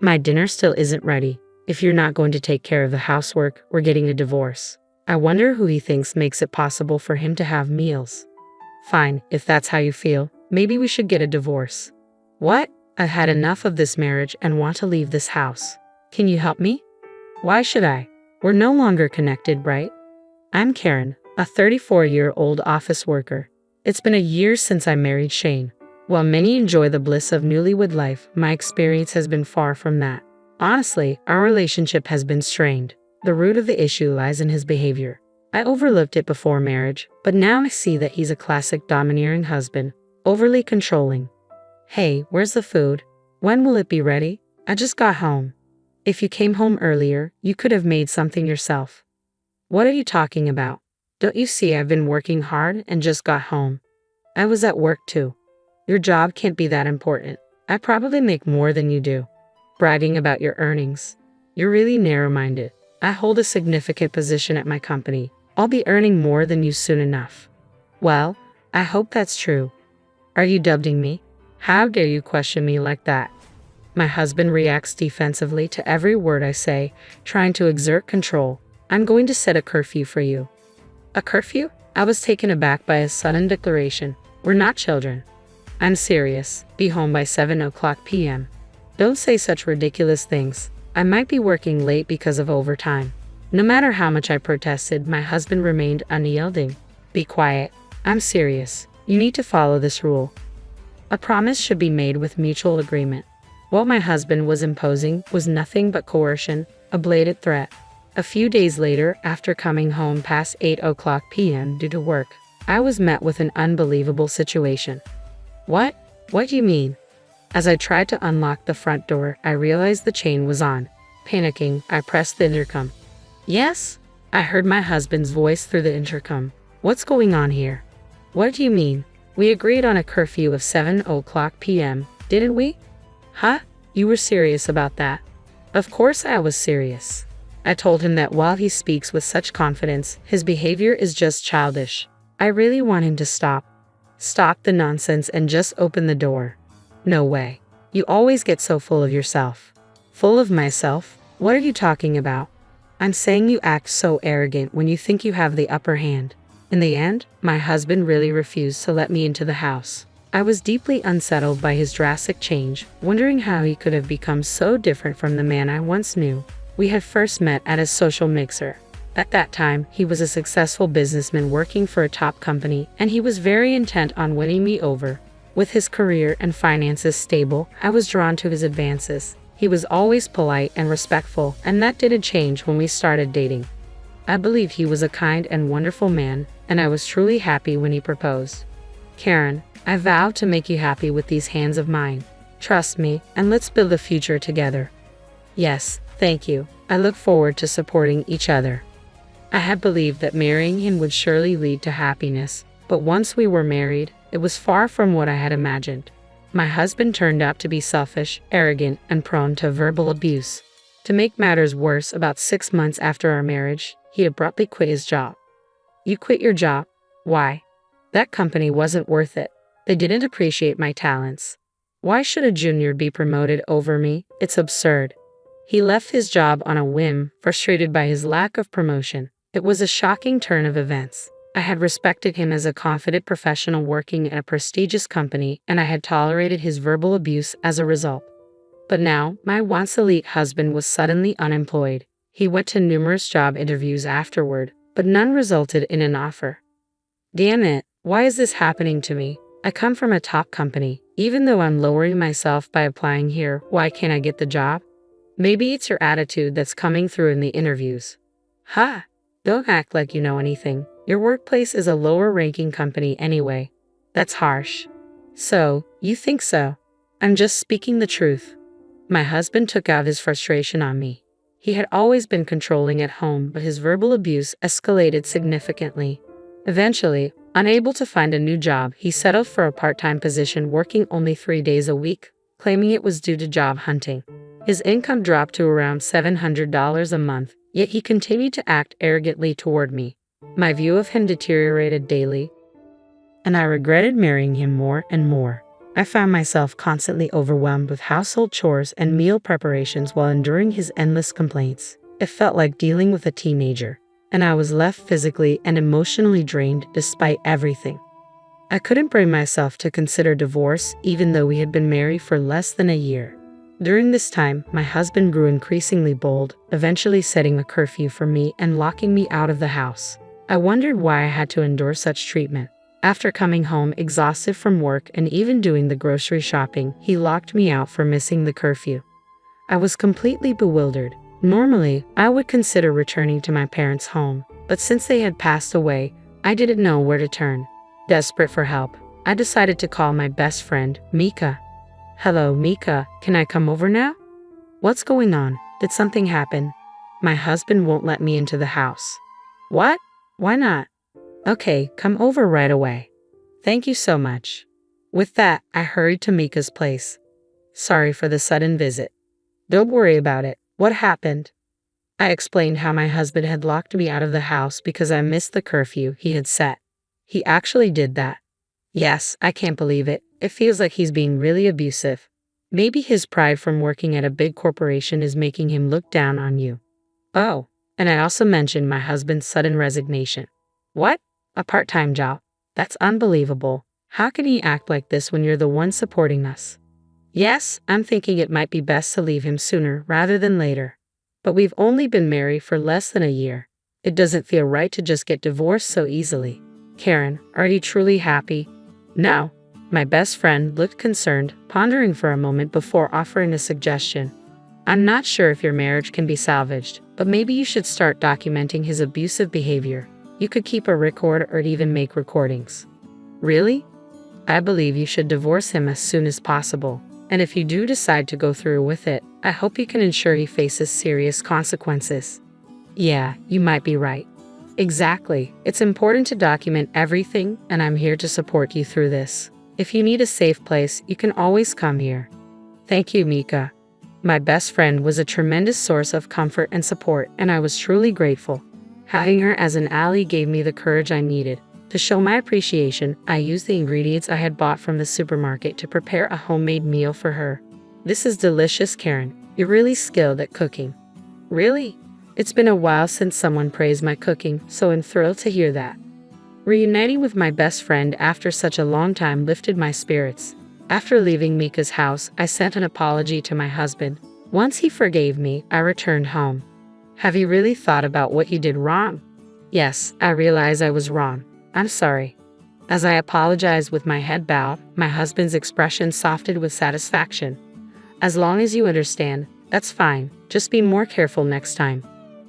My dinner still isn't ready. If you're not going to take care of the housework, we're getting a divorce. I wonder who he thinks makes it possible for him to have meals. Fine, if that's how you feel, maybe we should get a divorce. What? I've had enough of this marriage and want to leave this house. Can you help me? Why should I? We're no longer connected, right? I'm Karen, a 34-year-old office worker. It's been a year since I married Shane. While many enjoy the bliss of newlywed life, my experience has been far from that. Honestly, our relationship has been strained. The root of the issue lies in his behavior. I overlooked it before marriage, but now I see that he's a classic domineering husband, overly controlling. Hey, where's the food? When will it be ready? I just got home. If you came home earlier, you could have made something yourself. What are you talking about? Don't you see I've been working hard and just got home? I was at work too. Your job can't be that important. I probably make more than you do. Bragging about your earnings. You're really narrow-minded. I hold a significant position at my company. I'll be earning more than you soon enough. Well, I hope that's true. Are you doubting me? How dare you question me like that? My husband reacts defensively to every word I say, trying to exert control. I'm going to set a curfew for you. A curfew? I was taken aback by his sudden declaration. We're not children. I'm serious. Be home by 7:00 p.m. Don't say such ridiculous things. I might be working late because of overtime. No matter how much I protested, my husband remained unyielding. Be quiet. I'm serious. You need to follow this rule. A promise should be made with mutual agreement. What my husband was imposing was nothing but coercion, a blatant threat. A few days later, after coming home past 8:00 p.m. due to work, I was met with an unbelievable situation. What? What do you mean? As I tried to unlock the front door, I realized the chain was on. Panicking, I pressed the intercom. Yes? I heard my husband's voice through the intercom. What's going on here? What do you mean? We agreed on a curfew of 7:00 p.m., didn't we? Huh? You were serious about that? Of course I was serious. I told him that while he speaks with such confidence, his behavior is just childish. I really want him to stop. Stop the nonsense and just open the door. No way. You always get so full of yourself. Full of myself? What are you talking about? I'm saying you act so arrogant when you think you have the upper hand. In the end, my husband really refused to let me into the house. I was deeply unsettled by his drastic change, wondering how he could have become so different from the man I once knew. We had first met at a social mixer. At that time, he was a successful businessman working for a top company, and he was very intent on winning me over. With his career and finances stable, I was drawn to his advances. He was always polite and respectful, and that didn't change when we started dating. I believe he was a kind and wonderful man, and I was truly happy when he proposed. Karen, I vow to make you happy with these hands of mine. Trust me, and let's build a future together. Yes, thank you. I look forward to supporting each other. I had believed that marrying him would surely lead to happiness, but once we were married, it was far from what I had imagined. My husband turned out to be selfish, arrogant, and prone to verbal abuse. To make matters worse, about 6 months after our marriage, he abruptly quit his job. You quit your job? Why? That company wasn't worth it. They didn't appreciate my talents. Why should a junior be promoted over me? It's absurd. He left his job on a whim, frustrated by his lack of promotion. It was a shocking turn of events. I had respected him as a confident professional working at a prestigious company, and I had tolerated his verbal abuse as a result. But now, my once elite husband was suddenly unemployed. He went to numerous job interviews afterward, but none resulted in an offer. Damn it, why is this happening to me? I come from a top company. Even though I'm lowering myself by applying here, why can't I get the job? Maybe it's your attitude that's coming through in the interviews. Ha! Don't act like you know anything. Your workplace is a lower-ranking company anyway. That's harsh. So, you think so? I'm just speaking the truth. My husband took out his frustration on me. He had always been controlling at home, but his verbal abuse escalated significantly. Eventually, unable to find a new job, he settled for a part-time position working only 3 days a week, claiming it was due to job hunting. His income dropped to around $700 a month, yet he continued to act arrogantly toward me. My view of him deteriorated daily, and I regretted marrying him more and more. I found myself constantly overwhelmed with household chores and meal preparations while enduring his endless complaints. It felt like dealing with a teenager, and I was left physically and emotionally drained despite everything. I couldn't bring myself to consider divorce even though we had been married for less than a year. During this time, my husband grew increasingly bold, eventually setting a curfew for me and locking me out of the house. I wondered why I had to endure such treatment. After coming home exhausted from work and even doing the grocery shopping, he locked me out for missing the curfew. I was completely bewildered. Normally, I would consider returning to my parents' home, but since they had passed away, I didn't know where to turn. Desperate for help, I decided to call my best friend, Mika. "Hello, Mika, can I come over now?" "What's going on? Did something happen?" "My husband won't let me into the house." "What? Why not?" "Okay, come over right away." "Thank you so much." With that, I hurried to Mika's place. "Sorry for the sudden visit." "Don't worry about it. What happened?" I explained how my husband had locked me out of the house because I missed the curfew he had set. "He actually did that?" "Yes, I can't believe it. It feels like he's being really abusive. Maybe his pride from working at a big corporation is making him look down on you." "Oh, and I also mentioned my husband's sudden resignation." "What? A part-time job? That's unbelievable. How can he act like this when you're the one supporting us?" "Yes, I'm thinking it might be best to leave him sooner rather than later. But we've only been married for less than a year. It doesn't feel right to just get divorced so easily." "Karen, are you truly happy?" "No." My best friend looked concerned, pondering for a moment before offering a suggestion. "I'm not sure if your marriage can be salvaged, but maybe you should start documenting his abusive behavior. You could keep a record or even make recordings." "Really?" "I believe you should divorce him as soon as possible. And if you do decide to go through with it, I hope you can ensure he faces serious consequences." "Yeah, you might be right." "Exactly. It's important to document everything, and I'm here to support you through this. If you need a safe place, you can always come here." "Thank you, Mika." My best friend was a tremendous source of comfort and support, and I was truly grateful. Having her as an ally gave me the courage I needed. To show my appreciation, I used the ingredients I had bought from the supermarket to prepare a homemade meal for her. "This is delicious, Karen. You're really skilled at cooking." "Really? It's been a while since someone praised my cooking, so I'm thrilled to hear that." Reuniting with my best friend after such a long time lifted my spirits. After leaving Mika's house, I sent an apology to my husband. Once he forgave me, I returned home. "Have you really thought about what you did wrong?" "Yes, I realize I was wrong. I'm sorry." As I apologized with my head bowed, my husband's expression softened with satisfaction. "As long as you understand, that's fine. Just be more careful next time."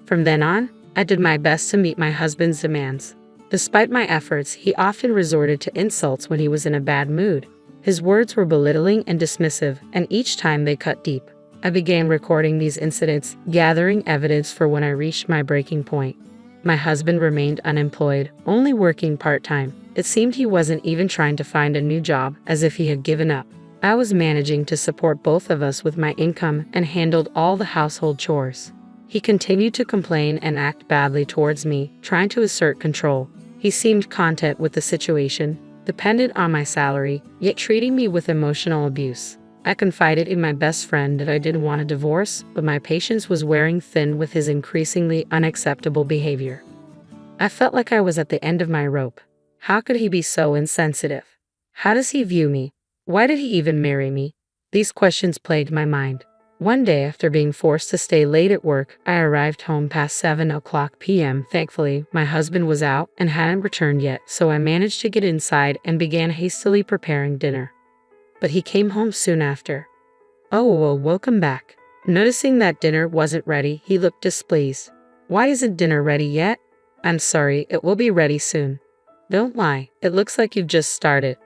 From then on, I did my best to meet my husband's demands. Despite my efforts, he often resorted to insults when he was in a bad mood. His words were belittling and dismissive, and each time they cut deep. I began recording these incidents, gathering evidence for when I reached my breaking point. My husband remained unemployed, only working part-time. It seemed he wasn't even trying to find a new job, as if he had given up. I was managing to support both of us with my income and handled all the household chores. He continued to complain and act badly towards me, trying to assert control. He seemed content with the situation, dependent on my salary, yet treating me with emotional abuse. I confided in my best friend that I didn't want a divorce, but my patience was wearing thin with his increasingly unacceptable behavior. I felt like I was at the end of my rope. How could he be so insensitive? How does he view me? Why did he even marry me? These questions plagued my mind. One day, after being forced to stay late at work, I arrived home past 7:00 p.m. Thankfully, my husband was out and hadn't returned yet, so I managed to get inside and began hastily preparing dinner. But he came home soon after. "Oh, well, welcome back." Noticing that dinner wasn't ready, he looked displeased. "Why isn't dinner ready yet?" "I'm sorry, it will be ready soon." "Don't lie, it looks like you've just started."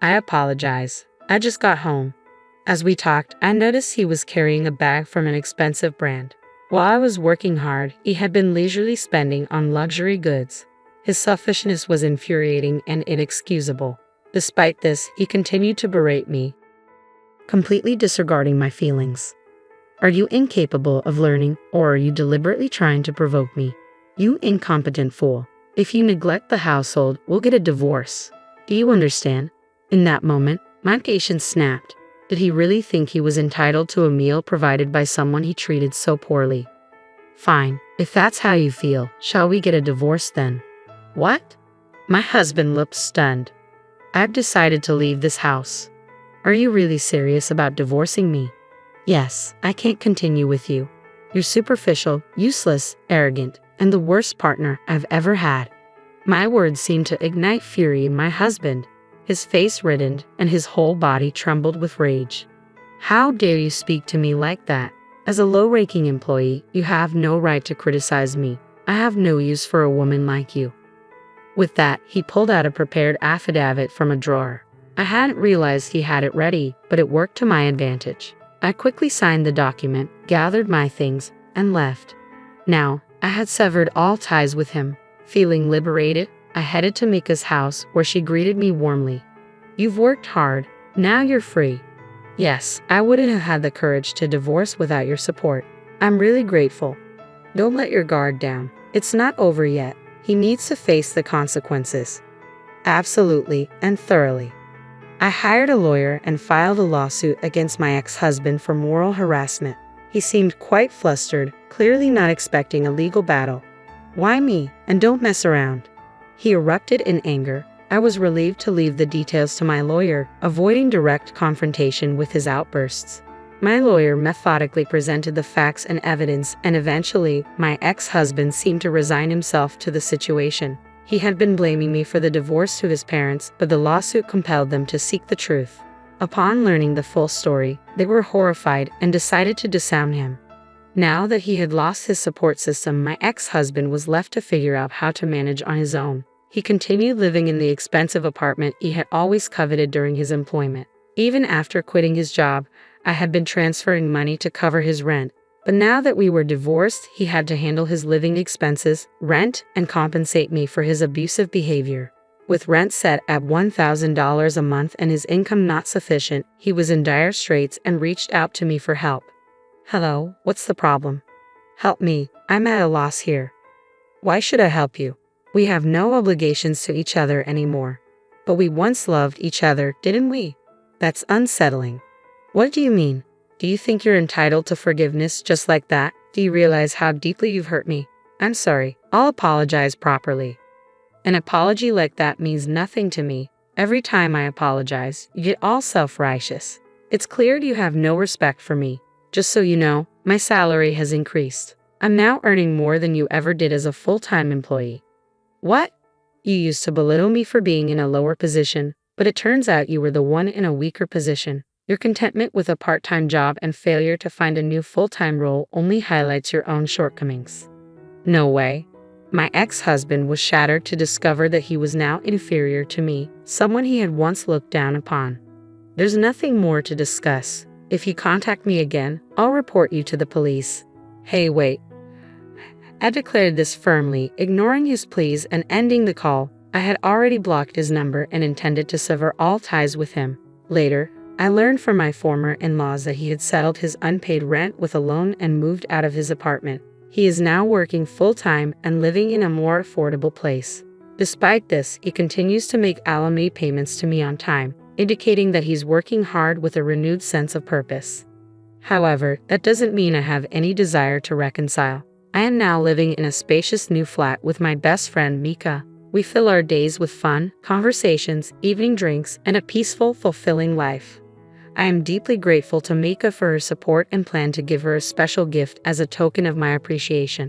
I apologize. I just got home. As we talked, I noticed he was carrying a bag from an expensive brand. While I was working hard, he had been leisurely spending on luxury goods. His selfishness was infuriating and inexcusable. Despite this, he continued to berate me, completely disregarding my feelings. "Are you incapable of learning, or are you deliberately trying to provoke me? You incompetent fool. If you neglect the household, we'll get a divorce. Do you understand?" In that moment, My patience snapped. Did he really think he was entitled to a meal provided by someone he treated so poorly? Fine, if that's how you feel, shall we get a divorce then? What? My husband looked stunned. I've decided to leave this house. Are you really serious about divorcing me? Yes, I can't continue with you. You're superficial, useless, arrogant, and the worst partner I've ever had. My words seemed to ignite fury in my husband. His face reddened and his whole body trembled with rage. How dare you speak to me like that? As a low-ranking employee, you have no right to criticize me. I have no use for a woman like you. With that, he pulled out a prepared affidavit from a drawer. I hadn't realized he had it ready, but it worked to my advantage. I quickly signed the document, gathered my things, and left. Now, I had severed all ties with him. Feeling liberated, I headed to Mika's house where she greeted me warmly. You've worked hard, now you're free. Yes, I wouldn't have had the courage to divorce without your support. I'm really grateful. Don't let your guard down. It's not over yet. He needs to face the consequences. Absolutely and thoroughly. I hired a lawyer and filed a lawsuit against my ex-husband for moral harassment. He seemed quite flustered, clearly not expecting a legal battle. Why me? And don't mess around. He erupted in anger. I was relieved to leave the details to my lawyer, avoiding direct confrontation with his outbursts. My lawyer methodically presented the facts and evidence, and eventually, my ex-husband seemed to resign himself to the situation. He had been blaming me for the divorce to his parents, but the lawsuit compelled them to seek the truth. Upon learning the full story, they were horrified and decided to disown him. Now that he had lost his support system, my ex-husband was left to figure out how to manage on his own. He continued living in the expensive apartment he had always coveted during his employment. Even after quitting his job, I had been transferring money to cover his rent. But now that we were divorced, he had to handle his living expenses, rent, and compensate me for his abusive behavior. With rent set at $1,000 a month and his income not sufficient, he was in dire straits and reached out to me for help. Hello, what's the problem? Help me, I'm at a loss here. Why should I help you? We have no obligations to each other anymore. But we once loved each other, didn't we? That's unsettling. What do you mean? Do you think you're entitled to forgiveness just like that? Do you realize how deeply you've hurt me? I'm sorry, I'll apologize properly. An apology like that means nothing to me. Every time I apologize, you get all self-righteous. It's clear you have no respect for me. Just so you know, my salary has increased. I'm now earning more than you ever did as a full-time employee. What? You used to belittle me for being in a lower position, but it turns out you were the one in a weaker position. Your contentment with a part-time job and failure to find a new full-time role only highlights your own shortcomings. No way. My ex-husband was shattered to discover that he was now inferior to me, someone he had once looked down upon. There's nothing more to discuss. If you contact me again, I'll report you to the police. Hey, wait. I declared this firmly, ignoring his pleas and ending the call. I had already blocked his number and intended to sever all ties with him. Later, I learned from my former in-laws that he had settled his unpaid rent with a loan and moved out of his apartment. He is now working full-time and living in a more affordable place. Despite this, he continues to make alimony payments to me on time, indicating that he's working hard with a renewed sense of purpose. However, that doesn't mean I have any desire to reconcile. I am now living in a spacious new flat with my best friend Mika. We fill our days with fun, conversations, evening drinks, and a peaceful, fulfilling life. I am deeply grateful to Mika for her support and plan to give her a special gift as a token of my appreciation.